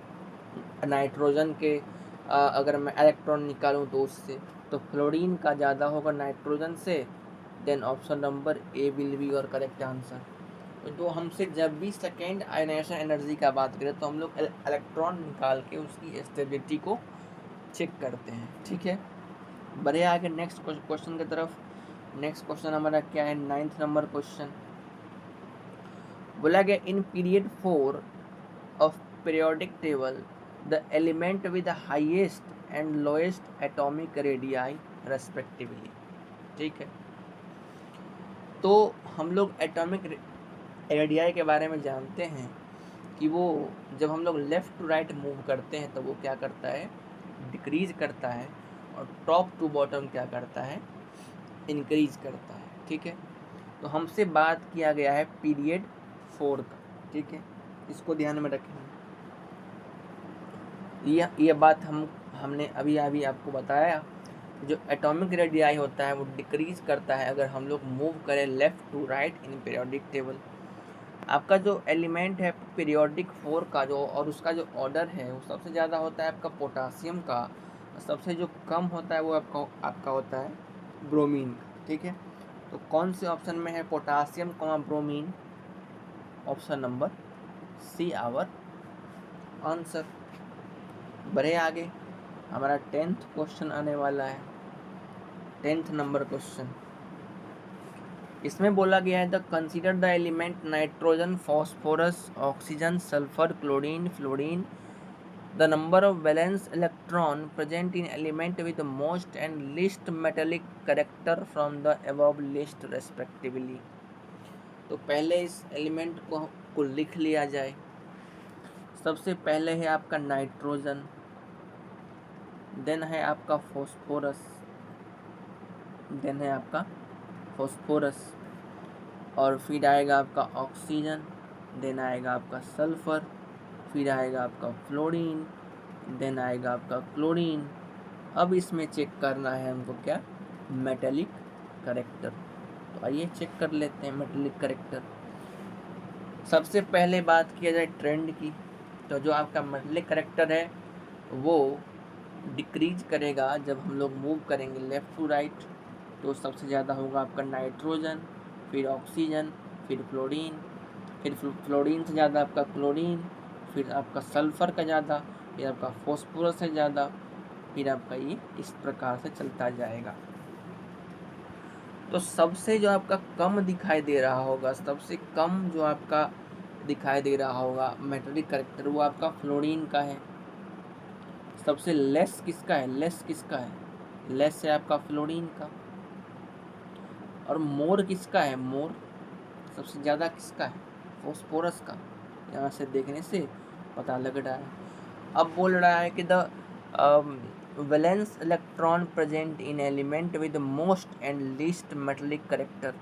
नाइट्रोजन के, अगर मैं इलेक्ट्रॉन निकालूं तो उससे, तो फ्लोरीन का ज़्यादा होगा नाइट्रोजन से। Then option number A will be our correct answer. तो हमसे जब भी सेकेंड आयनाइजेशन एनर्जी का बात करें तो हम लोग इलेक्ट्रॉन निकाल के उसकी स्टेबिलिटी को चेक करते हैं। ठीक है, बढ़े आगे नेक्स्ट क्वेश्चन की तरफ। नेक्स्ट क्वेश्चन हमारा क्या है, 9th नंबर क्वेश्चन। बोला गया in period 4 of periodic table the element with the highest and lowest atomic radii respectively. ठीक है, तो हम लोग एटॉमिक रेडियाई के बारे में जानते हैं कि वो जब हम लोग लेफ़्ट टू राइट मूव करते हैं तो वो क्या करता है, डिक्रीज करता है, और टॉप टू बॉटम क्या करता है, इंक्रीज करता है। ठीक है, तो हमसे बात किया गया है पीरियड 4 का। ठीक है, इसको ध्यान में रखें। ये बात हमने अभी आपको बताया, जो एटॉमिक रेडियाई होता है वो डिक्रीज करता है अगर हम लोग मूव करें left to right in periodic table. आपका जो एलिमेंट है पीरियोडिक 4 का जो, और उसका जो ऑर्डर है वो सबसे ज़्यादा होता है आपका पोटासियम का, सबसे जो कम होता है वो आपका होता है ब्रोमीन का। ठीक है, तो कौन से ऑप्शन में है potassium bromine? Option number C our answer. बढ़े आगे, हमारा 10th क्वेश्चन आने वाला है, 10th नंबर क्वेश्चन। इसमें बोला गया है the consider the element nitrogen, phosphorus, oxygen, sulphur, chlorine, fluorine, the number of valence electron present in element with most and least metallic character from the above list respectively. तो पहले इस element को लिख लिया जाए। सबसे पहले है आपका नाइट्रोजन, देन है आपका फॉस्फोरस, देन है आपका फॉस्फोरस, और फिर आएगा आपका ऑक्सीजन, देन आएगा आपका सल्फर, फिर आएगा आपका फ्लोरीन, देन आएगा आपका क्लोरीन। अब इसमें चेक करना है हमको क्या, मेटेलिक कैरेक्टर। तो आइए चेक कर लेते हैं मेटेलिक कैरेक्टर। सबसे पहले बात किया जाए ट्रेंड की, तो जो आपका मेटेलिक कैरेक्टर है वो डिक्रीज करेगा जब हम लोग मूव करेंगे लेफ़्ट टू राइट। तो सबसे ज़्यादा होगा आपका नाइट्रोजन, फिर ऑक्सीजन, फिर फ्लोरीन, फिर फ्लोरीन से ज़्यादा आपका क्लोरीन, फिर आपका सल्फ़र का ज़्यादा, फिर आपका फॉस्फोरस से ज़्यादा, फिर आपका ये इस प्रकार से चलता जाएगा। तो सबसे जो आपका कम दिखाई दे रहा होगा, सबसे कम जो आपका दिखाई दे रहा होगा मेटेलिक कैरेक्टर, वो आपका फ्लोरीन का है। सबसे लेस किसका है, लेस किसका है, लेस है आपका फ्लोरीन का। और मोर किसका है, मोर सबसे ज़्यादा किसका है, फॉस्फोरस का। यहाँ से देखने से पता लग रहा है। अब बोल रहा है कि the valence electron present in element with most and least metallic character.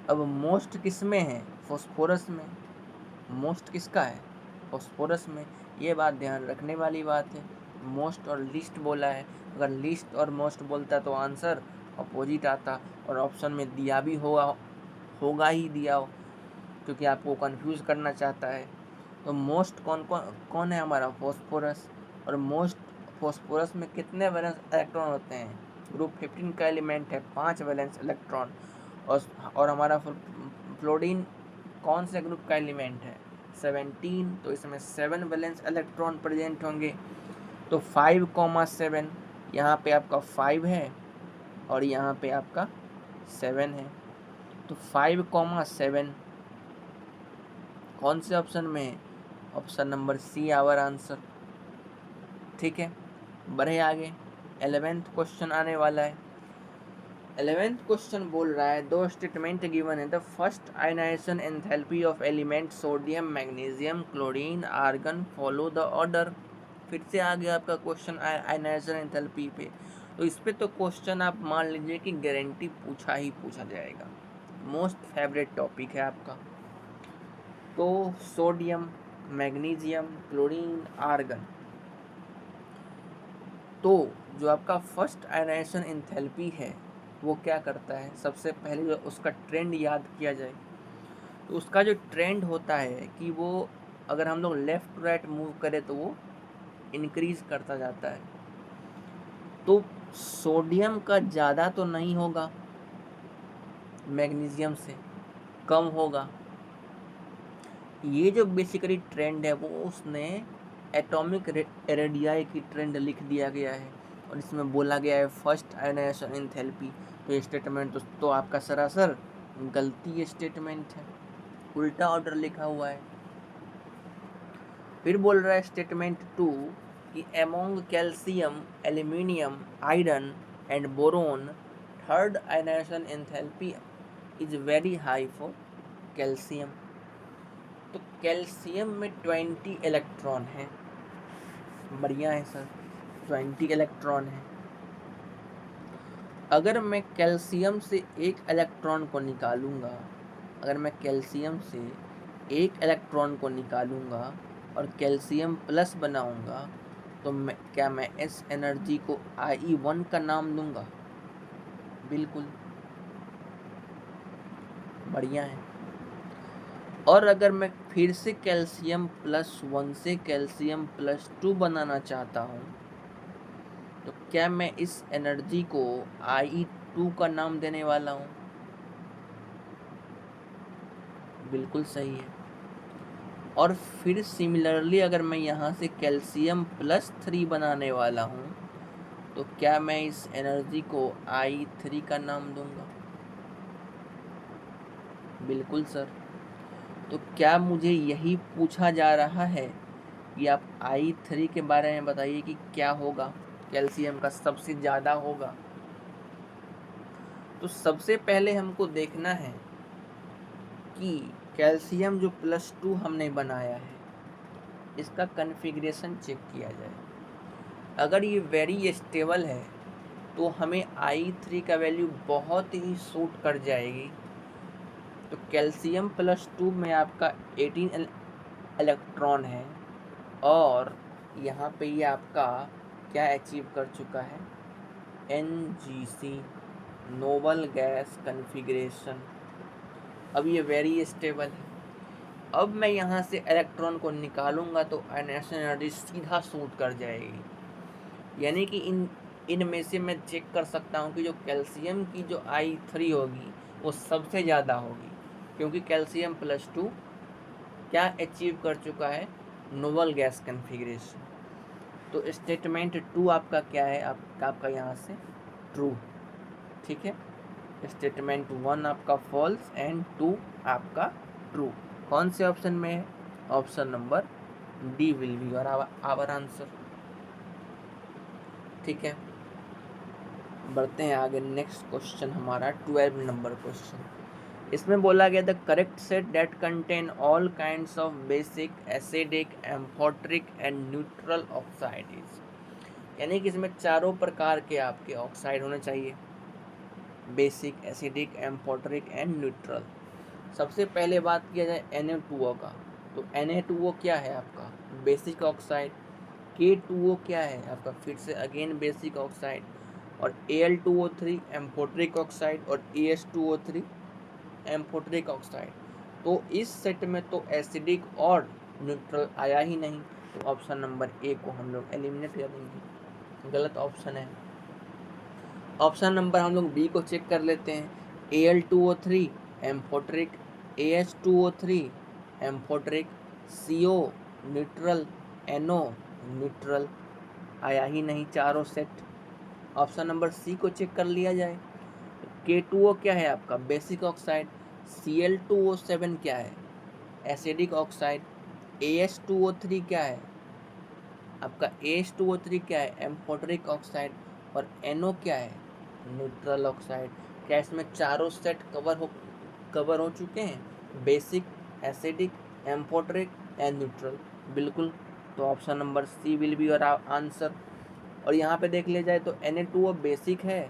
अब मोस्ट किस में है, फॉस्फोरस में। मोस्ट किसका है, फॉस्फोरस में। ये बात ध्यान रखने वाली बात है। मोस्ट और लीस्ट बोला है, अगर लीस्ट और मोस्ट बोलता तो आंसर अपोजिट आता, और ऑप्शन में दिया भी होगा ही दिया हो, क्योंकि आपको कंफ्यूज करना चाहता है। तो मोस्ट कौन है हमारा, फॉस्फोरस। और मोस्ट फॉस्फोरस में कितने वैलेंस इलेक्ट्रॉन होते हैं, ग्रुप 15 का एलिमेंट है, 5 वैलेंस इलेक्ट्रॉन। और हमारा फ्लोरीन कौन से ग्रुप का एलिमेंट है, 17, तो इसमें 7 वैलेंस इलेक्ट्रॉन प्रेजेंट होंगे। तो 5,7 यहाँ पे आपका 5 है और यहाँ पे आपका 7 है। तो 5,7 कौन से ऑप्शन में है, option number C our answer. ठीक है, बढ़े आगे, 11th क्वेश्चन आने वाला है। 11th क्वेश्चन बोल रहा है दो स्टेटमेंट गिवन है, the first ionization enthalpy of element sodium, magnesium, chlorine, argon follow the order. फिर से आ गया आपका क्वेश्चन आयनाइजेशन एंथैल्पी पे। तो इस पे तो क्वेश्चन आप मान लीजिए कि गारंटी पूछा जाएगा, मोस्ट फेवरेट टॉपिक है आपका। तो सोडियम, मैग्नीशियम, क्लोरीन, आर्गन। तो जो आपका फर्स्ट आयनाइजेशन एंथैल्पी है वो क्या करता है, सबसे पहले जो उसका ट्रेंड याद किया जाए, तो उसका जो ट्रेंड होता है कि वो अगर हम लोग लेफ़्ट टू राइट मूव करें तो वो इंक्रीज करता जाता है। तो सोडियम का ज़्यादा तो नहीं होगा, मैग्नीशियम से कम होगा। ये जो बेसिकली ट्रेंड है वो उसने एटॉमिक रेडियाई की ट्रेंड लिख दिया गया है, और इसमें बोला गया है फर्स्ट आयनाइजेशन एंथैल्पी। तो ये स्टेटमेंट तो आपका सरासर गलती स्टेटमेंट है, उल्टा ऑर्डर लिखा हुआ है। फिर बोल रहा है स्टेटमेंट 2 कि among calcium, aluminium, iron and boron third ionization enthalpy is very high for calcium. तो कैल्शियम में 20 इलेक्ट्रॉन है, बढ़िया है सर, 20 इलेक्ट्रॉन है। अगर मैं कैल्शियम से एक इलेक्ट्रॉन को निकालूंगा, अगर मैं कैल्शियम से एक इलेक्ट्रॉन को निकालूंगा और कैल्शियम प्लस बनाऊंगा, तो क्या मैं इस एनर्जी को IE1 का नाम दूंगा? बिल्कुल, बढ़िया है। और अगर मैं फिर से कैल्शियम +1 से कैल्शियम +2 बनाना चाहता हूँ, तो क्या मैं इस एनर्जी को IE2 का नाम देने वाला हूँ? बिल्कुल सही है। और फिर सिमिलरली अगर मैं यहाँ से कैल्शियम +3 बनाने वाला हूँ, तो क्या मैं इस एनर्जी को I3 का नाम दूंगा? बिल्कुल सर। तो क्या मुझे यही पूछा जा रहा है कि आप I3 के बारे में बताइए कि क्या होगा, कैल्शियम का सबसे ज़्यादा होगा? तो सबसे पहले हमको देखना है कि कैल्शियम जो +2 हमने बनाया है, इसका कन्फिग्रेशन चेक किया जाए। अगर ये वेरी स्टेबल है तो हमें I3 का वैल्यू बहुत ही सूट कर जाएगी। तो कैल्शियम +2 में आपका 18 इलेक्ट्रॉन है और यहाँ पे ये आपका क्या अचीव कर चुका है? NGC, noble gas configuration. अब ये वेरी स्टेबल है। अब मैं यहाँ से इलेक्ट्रॉन को निकालूंगा तो आयनाइजेशन एनर्जी सीधा सूट कर जाएगी, यानी कि इनमें से मैं चेक कर सकता हूँ कि जो कैल्शियम की जो I3 होगी वो सबसे ज़्यादा होगी, क्योंकि कैल्शियम +2 क्या अचीव कर चुका है? Noble gas configuration. तो स्टेटमेंट 2 आपका क्या है? आपका यहाँ से ट्रू, ठीक है। स्टेटमेंट 1 आपका फॉल्स एंड 2 आपका ट्रू। कौन से ऑप्शन में है? Option number D will be और आवर आंसर, ठीक है। बढ़ते हैं आगे। नेक्स्ट क्वेश्चन हमारा 12 नंबर क्वेश्चन। इसमें बोला गया the correct set that contain all kinds of basic, acidic, amphoteric and neutral oxides, यानी कि इसमें चारों प्रकार के आपके ऑक्साइड होने चाहिए, basic, acidic, amphoteric and neutral. सबसे पहले बात किया जाए Na2O का, तो Na2O क्या है आपका? Basic oxide. K2O क्या है आपका? फिर से अगेन बेसिक ऑक्साइड। और Al2O3 एम्फोट्रिक ऑक्साइड और AS2O3 एम्फोट्रिक ऑक्साइड। तो इस सेट में तो एसिडिक और न्यूट्रल आया ही नहीं, तो ऑप्शन नंबर ए को हम लोग एलिमिनेट कर देंगे, गलत ऑप्शन है। ऑप्शन नंबर हम लोग बी को चेक कर लेते हैं। Al2O3 amphoteric, AH2O3 amphoteric, CO neutral, NO neutral, आया ही नहीं चारों सेट। ऑप्शन नंबर सी को चेक कर लिया जाए। K2O क्या है आपका? Basic oxide. Cl2O7 क्या है? Acidic oxide. AH2O3 क्या है आपका? AH2O3 क्या है? Amphoteric oxide. और NO क्या है? Neutral oxide. क्या इसमें चारों सेट कवर हो चुके हैं? Basic, acidic, amphoteric and neutral, बिल्कुल। तो option number C will be your answer. और यहाँ पे देख लिया जाए तो Na2O बेसिक है,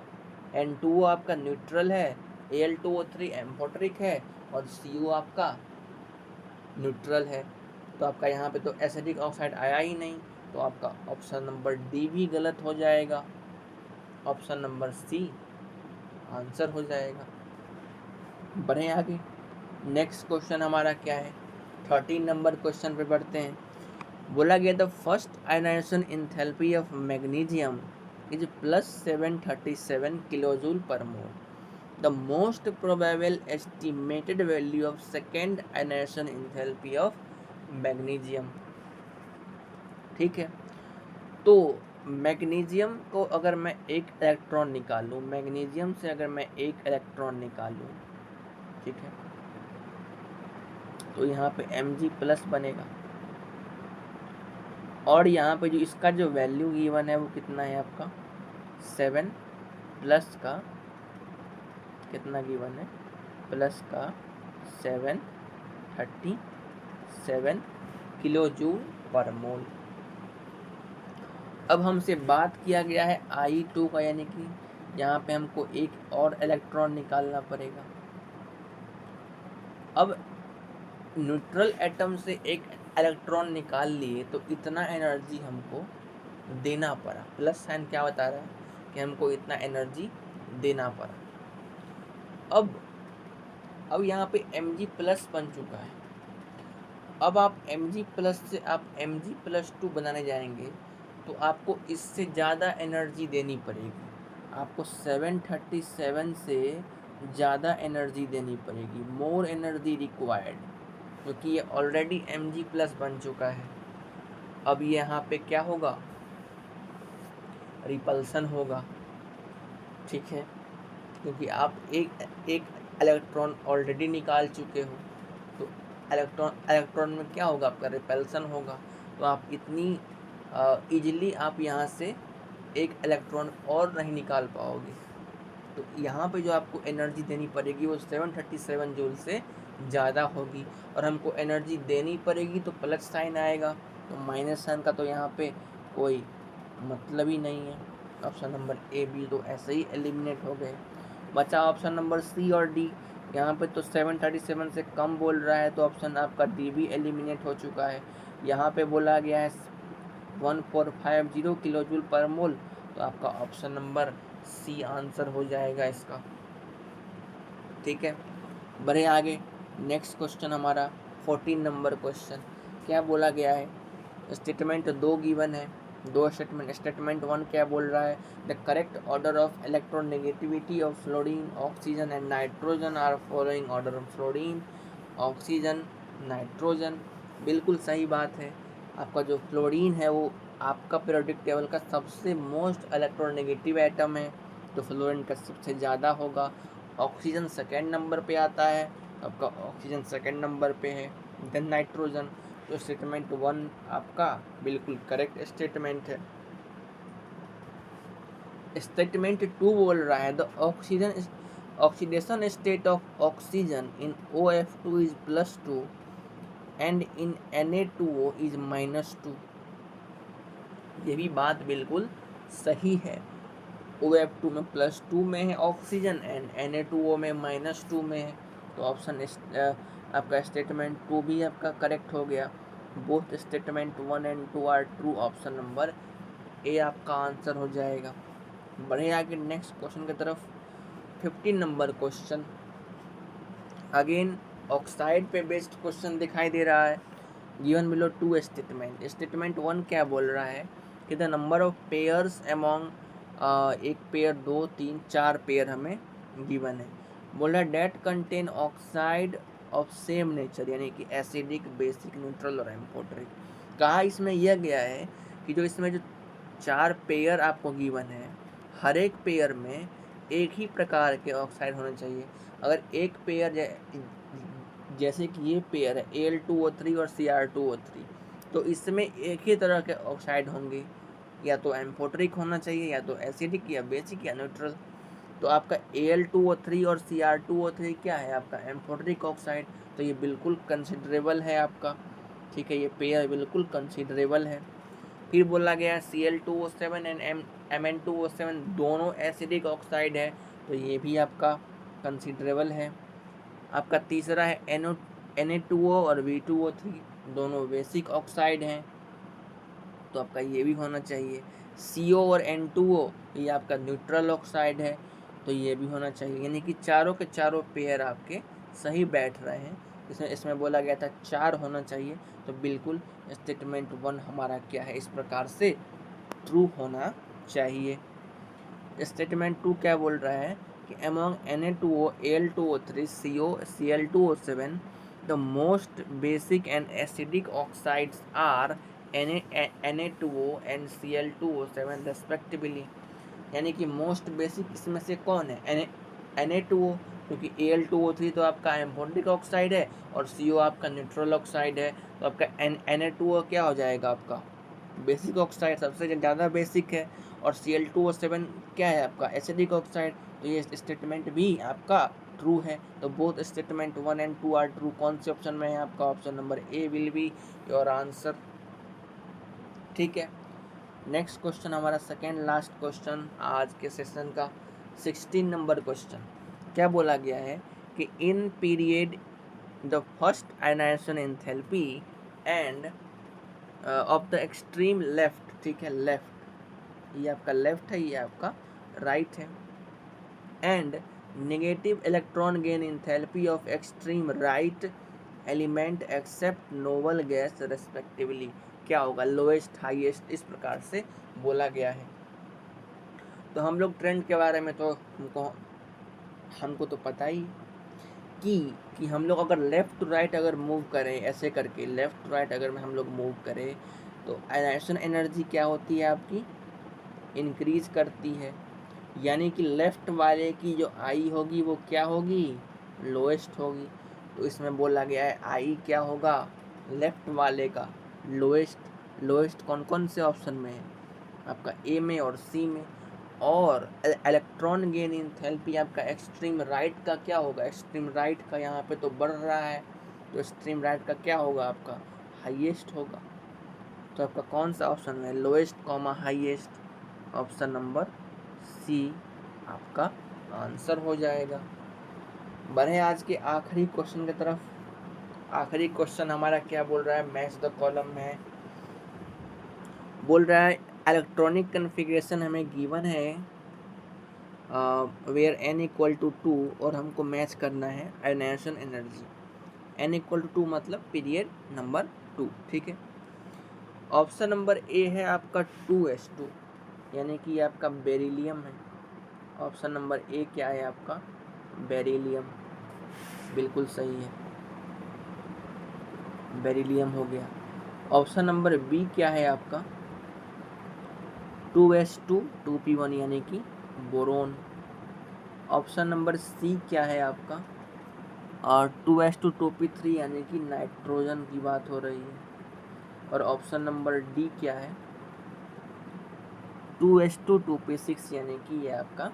N2O आपका न्यूट्रल है, Al2O3 एम्फोट्रिक है और CO आपका न्यूट्रल है। तो आपका यहाँ पे तो एसिडिक ऑक्साइड आया ही नहीं, तो आपका ऑप्शन नंबर डी भी गलत हो जाएगा, ऑप्शन नंबर सी आंसर हो जाएगा। बढ़े आगे। नेक्स्ट क्वेश्चन हमारा क्या है? 13 नंबर क्वेश्चन पे बढ़ते हैं। बोला गया the first ionization enthalpy of magnesium is +737 kilojoule per mole. The most probable estimated value of second ionisation enthalpy of magnesium, ठीक है। तो मैग्नीशियम को अगर मैं एक इलेक्ट्रॉन निकालूं, मैग्नीशियम से अगर मैं एक इलेक्ट्रॉन निकालूं, ठीक है, तो यहाँ पे Mg+ बनेगा, और यहाँ पे जो इसका जो वैल्यू गिवन है वो कितना है आपका 7 प्लस का कितना गिवन है, प्लस का 737 किलो जूल पर मोल। अब हमसे बात किया गया है I2 का, यानी कि यहाँ पे हमको एक और इलेक्ट्रॉन निकालना पड़ेगा। अब न्यूट्रल एटम से एक इलेक्ट्रॉन निकाल लिए तो इतना एनर्जी हमको देना पड़ा, प्लस साइन क्या बता रहा है कि हमको इतना एनर्जी देना पड़ा। अब यहाँ पे Mg+ बन चुका है। अब आप Mg+ से आप Mg+2 बनाने जाएंगे तो आपको इससे ज़्यादा एनर्जी देनी पड़ेगी, आपको 737 से ज़्यादा एनर्जी देनी पड़ेगी, मोर एनर्जी रिक्वायर्ड, क्योंकि ये ऑलरेडी Mg+ बन चुका है। अब यहाँ पे क्या होगा, रिपल्सन होगा, ठीक है, क्योंकि आप एक इलेक्ट्रॉन ऑलरेडी निकाल चुके हो, तो इलेक्ट्रॉन में क्या होगा, आपका रिपल्सन होगा। तो आप इतनी इजीली आप यहाँ से एक इलेक्ट्रॉन और नहीं निकाल पाओगे। तो यहाँ पे जो आपको एनर्जी देनी पड़ेगी वो 737 जूल से ज़्यादा होगी, और हमको एनर्जी देनी पड़ेगी तो प्लस साइन आएगा, तो माइनस साइन का तो यहाँ पे कोई मतलब ही नहीं है। ऑप्शन नंबर ए बी तो ऐसे ही एलिमिनेट हो गए। बचा ऑप्शन नंबर सी और डी। यहाँ पे तो 737 से कम बोल रहा है, तो ऑप्शन आपका डी भी एलिमिनेट हो चुका है। यहाँ पे बोला गया है 1450 किलो जूल पर मोल, तो आपका ऑप्शन नंबर सी आंसर हो जाएगा इसका, ठीक है। बढ़े आगे, नेक्स्ट क्वेश्चन हमारा 14 नंबर क्वेश्चन। क्या बोला गया है, स्टेटमेंट 2 गिवन है, दो स्टेटमेंट 1 क्या बोल रहा है, the correct order of electronegativity of fluorine, oxygen and nitrogen are following order of fluorine, oxygen, nitrogen. बिल्कुल सही बात है, आपका जो फ्लोरीन है वो आपका पीरियोडिक टेबल का सबसे मोस्ट इलेक्ट्रोनेगेटिव एटम है, तो फ्लोरीन का सबसे ज़्यादा होगा। ऑक्सीजन सेकेंड नंबर पे आता है, आपका ऑक्सीजन सेकेंड नंबर पे है, देन नाइट्रोजन। तो स्टेटमेंट 1 आपका बिल्कुल करेक्ट स्टेटमेंट है। स्टेटमेंट 2 बोल रहा है the oxidation state of oxygen in OF2 is +2 and in Na2O is -2। ये भी बात बिल्कुल सही है, OF2 में +2 में है ऑक्सीजन एंड Na2O में -2 में है, तो ऑप्शन आपका स्टेटमेंट 2 भी आपका करेक्ट हो गया। Both statement 1 and 2 are true, option number A आपका आंसर हो जाएगा। बढ़े आगे नेक्स्ट क्वेश्चन की तरफ। 15 नंबर क्वेश्चन, अगेन ऑक्साइड पे बेस्ड क्वेश्चन दिखाई दे रहा है। Given below 2 statement. स्टेटमेंट 1 क्या बोल रहा है कि the number of pairs among, एक पेयर, 2, 3, 4 पेयर हमें गिवन है। बोल रहा है that contain oxide of same nature, यानी कि एसिडिक, बेसिक, न्यूट्रल और एम्फोटरिक। कहा इसमें यह गया है कि जो इसमें जो 4 पेयर आपको गिवन है, हर एक पेयर में एक ही प्रकार के ऑक्साइड होने चाहिए। अगर एक पेयर जैसे कि ये पेयर है Al2O3 और Cr2O3, तो इसमें एक ही तरह के ऑक्साइड होंगे, या तो एम्फोटरिक होना चाहिए, या तो एसिडिक, या बेसिक, या न्यूट्रल। तो आपका Al2O3 और Cr2O3 क्या है, आपका एम्फोटरिक ऑक्साइड, तो ये बिल्कुल कंसिडरेबल है आपका, ठीक है, ये पेयर बिल्कुल कंसिडरेबल है। फिर बोला गया Cl2O7 एंड Mn2O7 दोनों एसिडिक ऑक्साइड है, तो ये भी आपका कंसिडरेबल है। आपका तीसरा है Na2O और V2O3 दोनों बेसिक ऑक्साइड हैं, तो आपका ये भी होना चाहिए। CO और N2O ये आपका न्यूट्रल ऑक्साइड है, तो ये भी होना चाहिए। यानी कि चारों के चारों पेयर आपके सही बैठ रहे हैं। इसमें बोला गया था 4 होना चाहिए, तो बिल्कुल स्टेटमेंट 1 हमारा क्या है, इस प्रकार से ट्रू होना चाहिए। स्टेटमेंट 2 क्या बोल रहा है कि among Na2O, Al2O3, CO, Cl2O7 the most basic and acidic oxides are Na2O and Cl2O7 respectively. यानी कि मोस्ट बेसिक इसमें से कौन है? Na2O, क्योंकि Al2O3 तो आपका एम्फोटिक ऑक्साइड है और CO आपका न्यूट्रल ऑक्साइड है, तो आपका Na2O क्या हो जाएगा? आपका बेसिक ऑक्साइड सबसे ज़्यादा बेसिक है, और Cl2O7 क्या है? आपका एसिडिक ऑक्साइड। तो ये स्टेटमेंट भी आपका ट्रू है। तो both statement 1 and 2 are true. कौन से ऑप्शन में है? आपका option number A will be your answer. ठीक है, नेक्स्ट क्वेश्चन हमारा सेकेंड लास्ट क्वेश्चन आज के सेशन का 16 नंबर क्वेश्चन। क्या बोला गया है कि in period the first ionization enthalpy and of the extreme left, ठीक है, लेफ्ट, ये आपका लेफ्ट है, ये आपका राइट है, and negative electron gain enthalpy of extreme right element except noble gas respectively. क्या होगा? लोएस्ट, हाईएस्ट, इस प्रकार से बोला गया है। तो हम लोग ट्रेंड के बारे में तो हमको तो पता ही कि हम लोग अगर लेफ़्ट टू राइट अगर मूव करें, ऐसे करके लेफ़्ट टू राइट अगर हम लोग मूव करें, तो आयनाइजेशन एनर्जी क्या होती है? आपकी इंक्रीज करती है। यानी कि लेफ़्ट वाले की जो आई होगी वो क्या होगी? लोएस्ट होगी। तो इसमें बोला गया है आई क्या होगा? लेफ़्ट वाले का लोएस्ट। लोएस्ट कौन कौन से ऑप्शन में है? आपका ए में और सी में। और इलेक्ट्रॉन गेन एंथैल्पी आपका एक्सट्रीम राइट का क्या होगा? एक्सट्रीम राइट का यहाँ पे तो बढ़ रहा है, तो एक्सट्रीम राइट का क्या होगा? आपका हाईएस्ट होगा। तो आपका कौन सा ऑप्शन है? Lowest comma highest. Option number C आपका आंसर हो जाएगा। बढ़े आज के आखिरी क्वेश्चन की तरफ। आखिरी क्वेश्चन हमारा क्या बोल रहा है? मैच द कॉलम में बोल रहा है इलेक्ट्रॉनिक कन्फिग्रेशन हमें गिवन है वेयर n इक्वल टू 2, और हमको मैच करना है ionization energy. n equal to 2 मतलब पीरियड नंबर 2, ठीक है। ऑप्शन नंबर ए है आपका 2s2, यानी कि आपका बेरिलियम है। ऑप्शन नंबर ए क्या है? आपका बेरिलियम, बिल्कुल सही है, बेरिलियम हो गया। ऑप्शन नंबर बी क्या है? आपका 2s2 2p1, यानी कि बोरोन। ऑप्शन नंबर सी क्या है? आपका और 2s2 2p3, यानी कि नाइट्रोजन की बात हो रही है। और ऑप्शन नंबर डी क्या है? 2s2 2p6, यानी कि ये आपका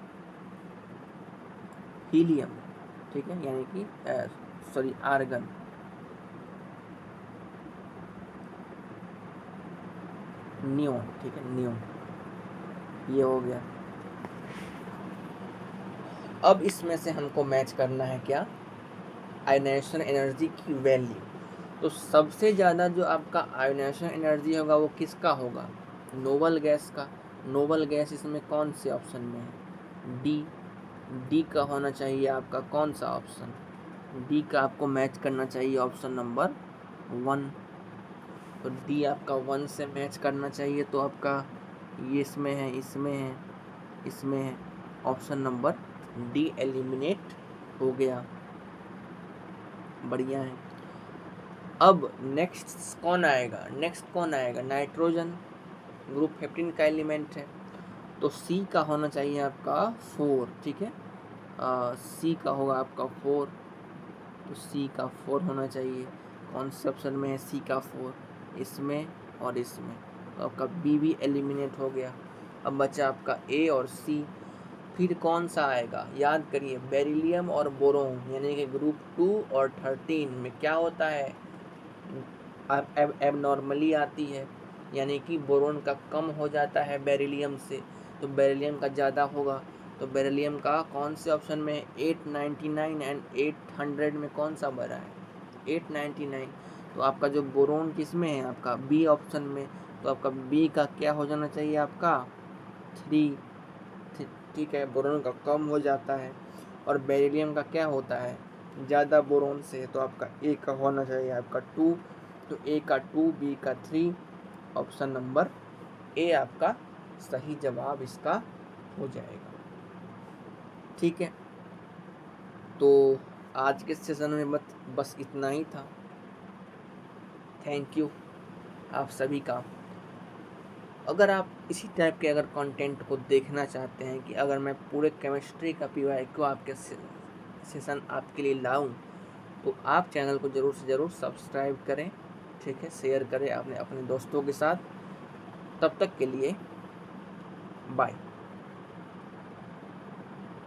हीलियम, ठीक है, यानी कि सॉरी आर्गन। नियोन, ठीक है, नियोन, ये हो गया। अब इसमें से हमको मैच करना है क्या? आयनाइजेशन एनर्जी की वैल्यू। तो सबसे ज़्यादा जो आपका आयनाइजेशन एनर्जी होगा वो किसका होगा? नोबल गैस का। नोबल गैस इसमें कौन से ऑप्शन में है? डी। डी का होना चाहिए आपका कौन सा ऑप्शन? डी का आपको मैच करना चाहिए ऑप्शन नंबर 1। तो डी आपका 1 से मैच करना चाहिए, तो आपका ये इसमें है, इसमें है, इसमें है। ऑप्शन नंबर डी एलिमिनेट हो गया। बढ़िया है। अब नेक्स्ट कौन आएगा? नेक्स्ट कौन आएगा? नाइट्रोजन, ग्रुप 15 का एलिमेंट है, तो सी का होना चाहिए आपका 4, ठीक है। सी का होगा आपका 4, तो सी का 4 होना चाहिए। कौन से ऑप्शन में है सी का 4? इसमें और इसमें। तो आपका बी भी एलिमिनेट हो गया। अब बचा आपका ए और सी। फिर कौन सा आएगा? याद करिए, बेरिलियम और बोरोन, यानी कि ग्रुप 2 और 13 में क्या होता है? एबनॉर्मली आती है, यानी कि बोरोन का कम हो जाता है बेरिलियम से, तो बेरिलियम का ज़्यादा होगा। तो बेरिलियम का कौन से ऑप्शन में? 899 एंड 800 में कौन सा बड़ा है? 899। तो आपका जो बोरोन किस में है? आपका बी ऑप्शन में। तो आपका बी का क्या हो जाना चाहिए? आपका 3, ठीक है, बोरोन का कम हो जाता है। और बेरिलियम का क्या होता है? ज़्यादा बोरोन से, तो आपका ए का होना चाहिए आपका 2। तो ए का 2, बी का 3। ऑप्शन नंबर ए आपका सही जवाब इसका हो जाएगा। ठीक है, तो आज के सेशन में बस इतना ही था। Thank you. आप सभी का। अगर आप इसी टाइप के अगर कंटेंट को देखना चाहते हैं कि अगर मैं पूरे केमिस्ट्री का PYQ आपके सेशन आपके लिए लाऊं, तो आप चैनल को ज़रूर से ज़रूर सब्सक्राइब करें, ठीक है, शेयर करें अपने दोस्तों के साथ। तब तक के लिए बाय।